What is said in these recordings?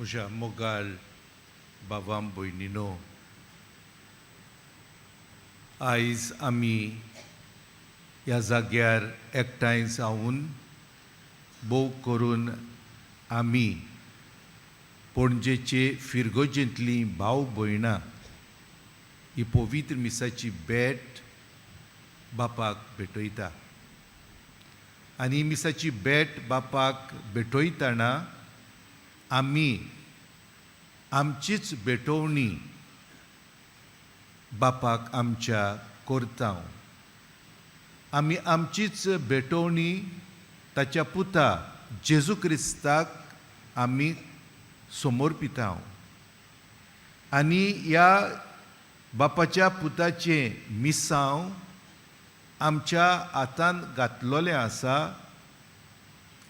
म्हज्या मोगाल बाबां भयणीनो, आयज आमी ह्या जाग्यार एकठांय जावन भोव करून आमी पणजेचे फिरगोजेंतलीं भाव भयणां ही पवित्र मिसाची भेट बापाक भेटयता. आनी ही मिसाची भेट बापाक भेटयतना आमी आमचीच भेटोवणी बापाक आमच्या करता. आमी आमचीच भेटोवणी ताच्या पुता जेजू क्रिस्ताक आमी समर्पिता. आनी ह्या बापाच्या पुताचें मिसांव आमच्या हातांत घातलोलें आसा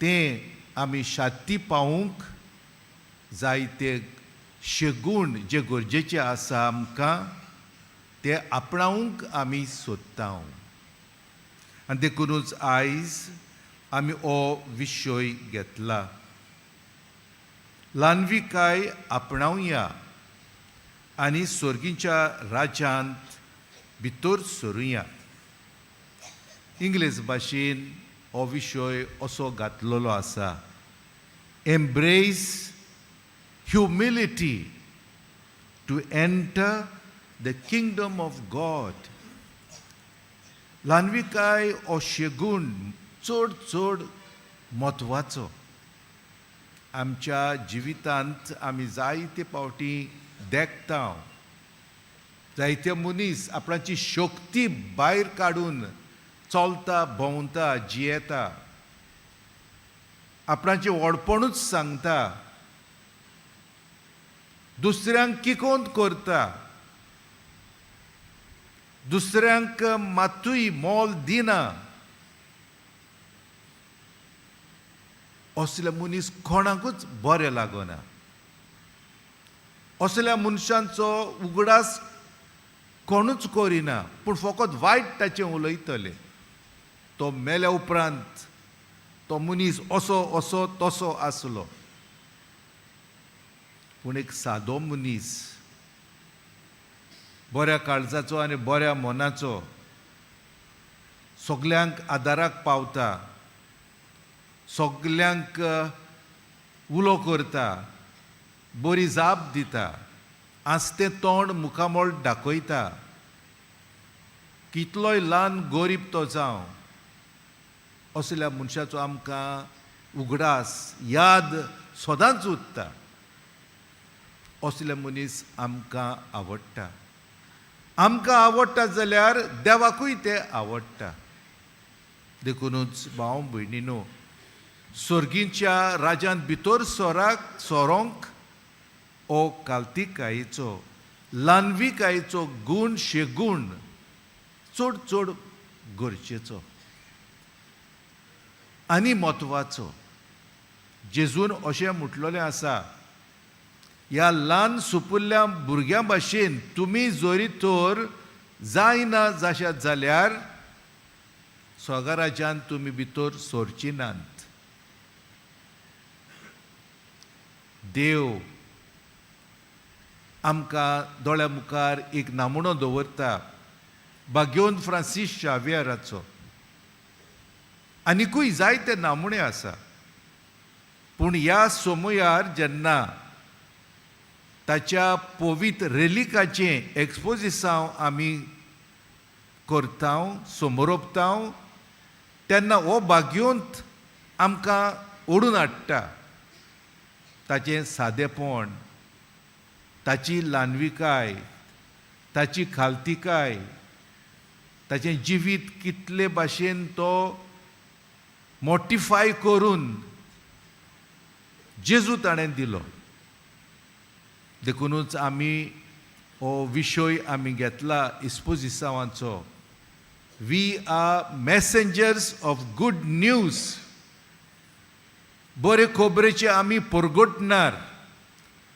तें आमी शांती पावूंक जायते शेगूण जे गरजेचे आसा आमकां ते आपणावंक आमी सोदता. आनी देखूनच आयज आमी हो विशय घेतला. ल्हानविकाय आपणावया आनी स्वर्गीच्या राज्यांत भितर सरुया. इंग्लीश भाशेन हो विशय असो घातलेलो आसा: embrace humility to enter the kingdom of God. ल्हानविकाय हो शेगूण चड म्हत्वाचो. आमच्या जिवितांत आमी जायते पावटी देखता जायते मनीस आपणाची शक्ती भायर काडून चलता, भोंवता, जियेता, आपणाचें व्हडपणूच सांगता, दुसऱ्यांक किकोंत करता, दुसऱ्यांक मातूय मोल दिना. असले मनीस कोणाकूच बरें लागना. असल्या मनशांचो उगडास कोणूच करिना, पूण फकत वायट ताचें उलयतले. तो मेल्या उपरांत तो मनीस असो तसो आसलो. पूण एक सादो मनीस बऱ्या काळजाचो आनी बऱ्या मनाचो सगल्यांक आदाराक पावता, सगल्यांक उलो करता, बरी जाप दिता, आस्तें तोंड मुखामोळ दाखयता. कितलोय ल्हान गरीब तो जावं, असल्या मनशाचो आमकां उगडास याद सदांच उरता. असले मनीस आमकां आवडटा. आमकां आवडटा जाल्यार देवाकूय ते आवडटा. देखूनच भाव भयणीनो, स्वर्गीच्या राज्यांत भितर सोरोंक हो काल्तिकायेचो ल्हानविकायेचो गूण शेगूण चड गरजेचो आनी म्हत्वाचो. जेजून अशें म्हटलेलें आसा: ह्या ल्हान सुपुल्ल्या भुरग्यां भाशेन तुमी जरी तर जायना जाशात जाल्यार स्वर्गा राज्यांत तुमी भितर सरची नात. देव आमकां दोळ्या मुखार एक नामणो दवरता भाग्योन फ्रांसीस शावियराचो. आनिकूय जायते नामणे आसा. पूण ह्या समयार जेन्ना ताच्या पवित्र रेलिकाचें एक्सपोजिसांव आमी करता, समोरपता, तेन्ना हो भाग्योंत आमकां ओडून हाडटा. ताचें सादेपण, ताची ल्हानविकाय, ताची खालतिकाय, ताचें जिवीत कितले भाशेन तो मोटिफाय करून जेजू ताणें दिलो. देखूनच आमी हो विशय आमी घेतला इस्पोजिसांवाचो. We are messengers of good news. बरे खबरेचे आमी परगटणार.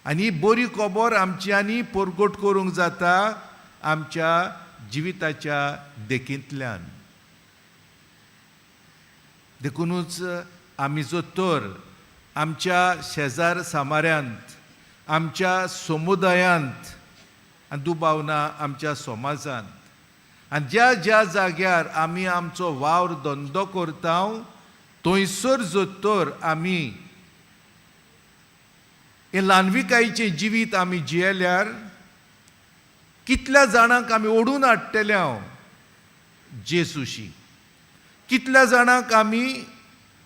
आनी ही बरी खबर आमच्यांनी परगट करूंक जाता आमच्या जिविताच्या देखींतल्यान. देखूनच आमी जो तर आमच्या शेजार सामाऱ्यांत आमच्या समुदायांत आनी दुबावना आमच्या समाजांत आनी ज्या ज्या जाग्यार आमी आमचो वावर धंदो करता थंयसर जोतर आमी हे ल्हानविकायेचें जिवीत आमी जियेल्यार कितल्या जाणांक आमी ओडून हाडटले जेजूशी, कितल्या जाणांक आमी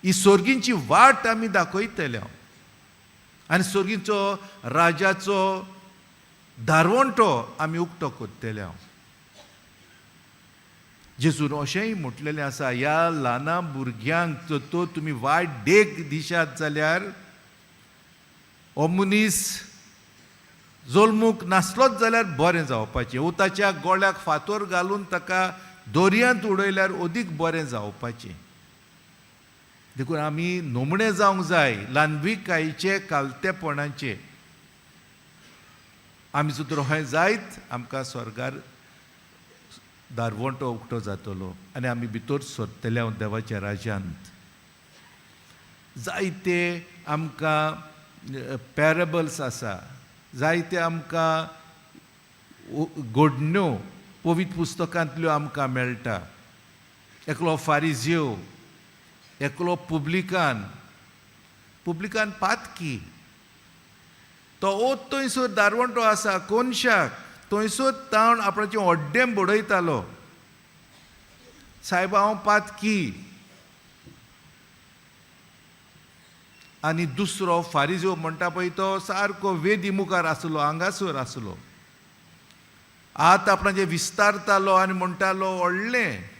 ही सोर्गींची वाट आमी दाखयतले आनी सोर्गींचो राजाचो धारवंटो आमी उक्तो करतले जेजून अशेंय म्हटलेलें आसा, ह्या ल्हाना भुरग्यांक जर तो तुमी वायट देख दिशात जाल्यार हो मनीस जल्मूक नासलोच जाल्यार बरें जावपाचें, उताच्या गोळ्याक फातर घालून ताका दर्यांत उडयल्यार अदीक बरें जावपाचें. देखून आमी नमणे जावंक जाय ल्हानविकायेचे कालतेपणाचे. आमी सुद्दां अशें जायत आमकां स्वर्गार धारवंटो उक्तो जातलो आनी आमी भितर सरतले देवाच्या राज्यांत. जायते आमकां पॅरेबल्स आसा, जायते आमकां घडण्यो पवित्र पुस्तकांतल्यो आमकां मेळटा. एकलो फारिझेव, एकलो पुब्लिकान पातकी, तो ओत थंयसर धारवंटो आसा कोनशाक, थंयसर तावन आपणाचें ओड्डें बडयतालो, सायबा हांव पातकी. आनी दुसरो फारिझेव म्हणटा पळय तो सारको वेदी मुखार आसलो, हांगासर आसलो. आत आपणाचें विस्तारतालो आनी म्हणटालो व्हडलें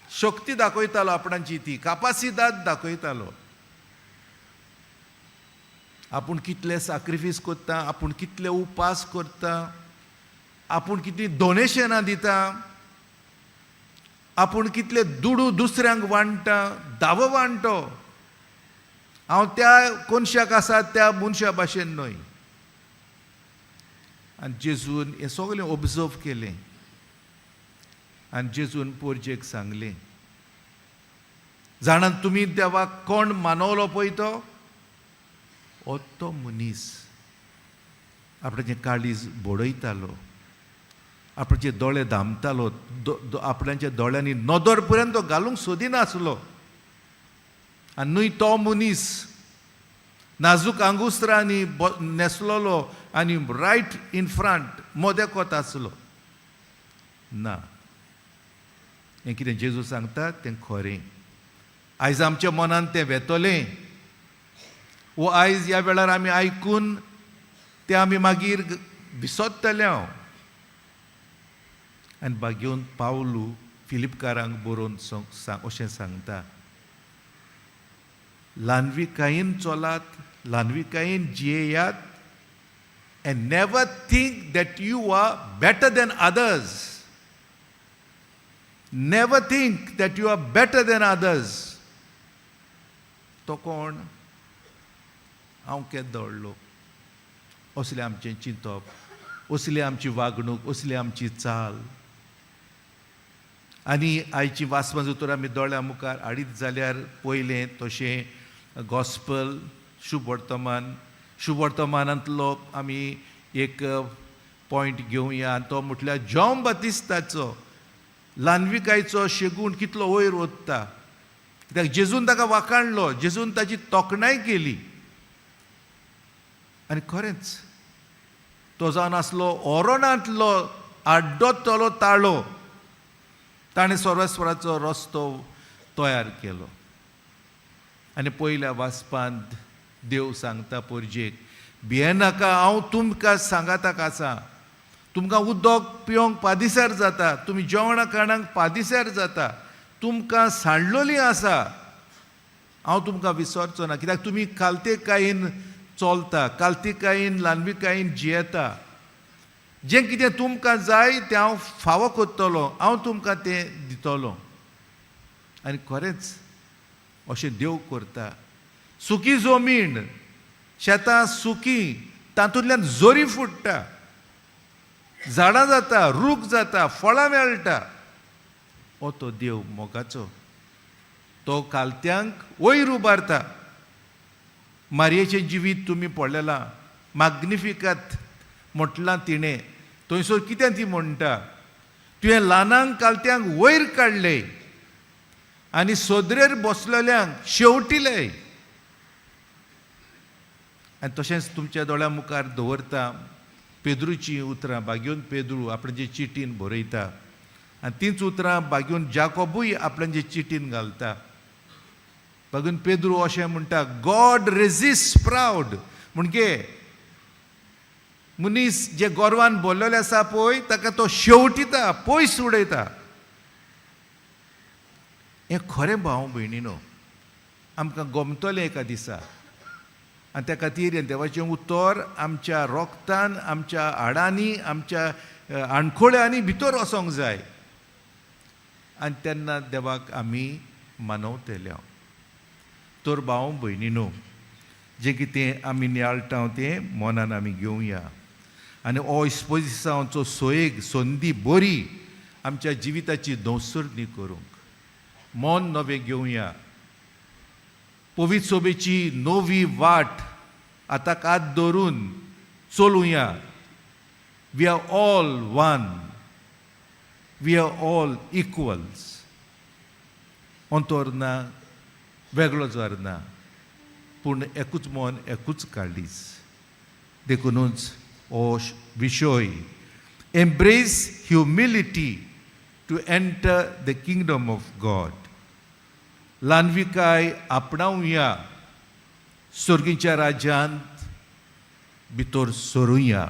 शक्ती दाखयतालो, आपणाची ती कापासिदाद दाखयतालो. आपूण कितले सॅक्रिफीस करता, आपूण कितले उपास करता, आपूण कितली डोनेशनां दिता, आपूण कितले दुडू दुसऱ्यांक वांडटा, दावो वांटो. हांव त्या कोनशाक आसा त्या मनशा भाशेन न्हय. आनी जेजून हें सगळें ऑब्जर्व केलें आनी जेजून पोरजेक सांगलें, जाणां तुमी देवाक कोण मानवलो पळय तो मनीस आपणाचें काळीज बडयतालो, आपणाचे दोळे धामतालो, आपणाच्या दोळ्यांनी नदर पर्यंत तो घालूंक सोदिनासलो. आनी न्हय तो मनीस नाजूक आंगुस्त्रांनी न्हेसलोलो आनी रायट इन फ्रंट मोदेकोत आसलो ना. हें कितें जेजू सांगता तें खरें. आयज आमच्या मनांत तें वेतोलें, वो आयज ह्या वेळार आमी आयकून तें आमी मागीर विसरतले. आनी बागेवन पावलू फिलिपकारांक बरोवन अशें सांगता, ल्हानविकायेन चलात, ल्हानविकायेन जियेयात, and never think that you are better than others. Never think that you are better than others. तो कोण? हांव केद दवडलो, असलें आमचें चिंतप, असली आमची वागणूक, असली आमची चाल. आनी आयची वासमां जर आमी दोळ्या मुखार हाडीत जाल्यार पयलें तशें गॉस्पल शुभ वर्तमानांतलो आमी एक पॉयंट घेवया, तो म्हटल्यार जॉन बातिस्ताचो ल्हानविकायेचो शेगूण कितलो वयर वता. कित्याक जेजून ताका वाखाणलो, जेजून ताची तोखणाय केली. आनी खरेंच तो जावन आसलो ओरोनांतलो आड्डोतलो ताळो, ताणें सर्वेस्वराचो रस्तो तयार केलो. आनी पयल्या वाचपांत देव सांगता पोरजेक, भियेनाका, हांव तुमकां सांगाताक आसा. तुमकां उदक पिवंक पादिसार जाता, तुमी जेवणा खाणांक पादिसार जाता, तुमकां सांडलोलीं आसा, हांव तुमकां विसरचो ना. कित्याक तुमी कालतेकायेन चलता, कालतेकायेन ल्हानविकायेन जियेता. जें कितें तुमकां जाय तें हांव फावो करतलो, हांव तुमकां तें दितलो. आनी खरेंच अशें देव करता. सुकी जमीन, शेतां सुकी, तातूंतल्यान जोरी फुट्टा, झाडां जाता, रूख जाता, फळां मेळटा. हो तो देव मोगाचो. तो कालत्यांक वयर उबारता मारयेचें जिवीत तुमी पळयलां, मॅग्निफिकत म्हटलां तिणें. थंयसर कितें ती म्हणटा, तुवें ल्हानांक कालत्यांक वयर काडले आनी सोदरेर बसलेल्यांक शेवटिले. आनी तशेंच तुमच्या दोळ्या मुखार दवरता पेद्रूची उतरां बागेवन पेद्रू आपणाचे चिटीन बरयता, आनी तींच उतरां बागेवन जाकोबूय आपणाचे चिटीन घालता. बागून पेद्रू अशें म्हणटा, गॉड रेजिस्ट प्राऊड. म्हणजे मनीस जे गोरवान बोल्लेले आसा पळय ताका तो शेवटिता, पयस उडयता. हें खरें भाव भयणीनो, आमकां गमतलें एका दिसा. आनी त्या खातीर हें देवाचें उतर आमच्या रोगतान, आमच्या हाडांनी, आमच्या आणखोळ्यांनी भितर वचोंक जाय. आनी तेन्ना देवाक आमी मानवतले. तर भाव भयणीनो, जें कितें आमी नियाळटां तें मनान आमी घेवया आनी हो इस्पोजिसांचो सोयेग संदी बरी आमच्या जिविताची दवसुर्नी करूंक मन नवें घेवया. पवित्र सोबेची नवी वाट आतां कात धरून चलुया. We are all one, we are all equals. अंतर ना, वेगळो जार ना, पूण एकूच मन, एकूच काळीज. देखूनच हो विशय, embrace humility to enter the kingdom of God. ल्हानविकाय आपणावया, सर्गीच्या राज्यांत भितर सरुया.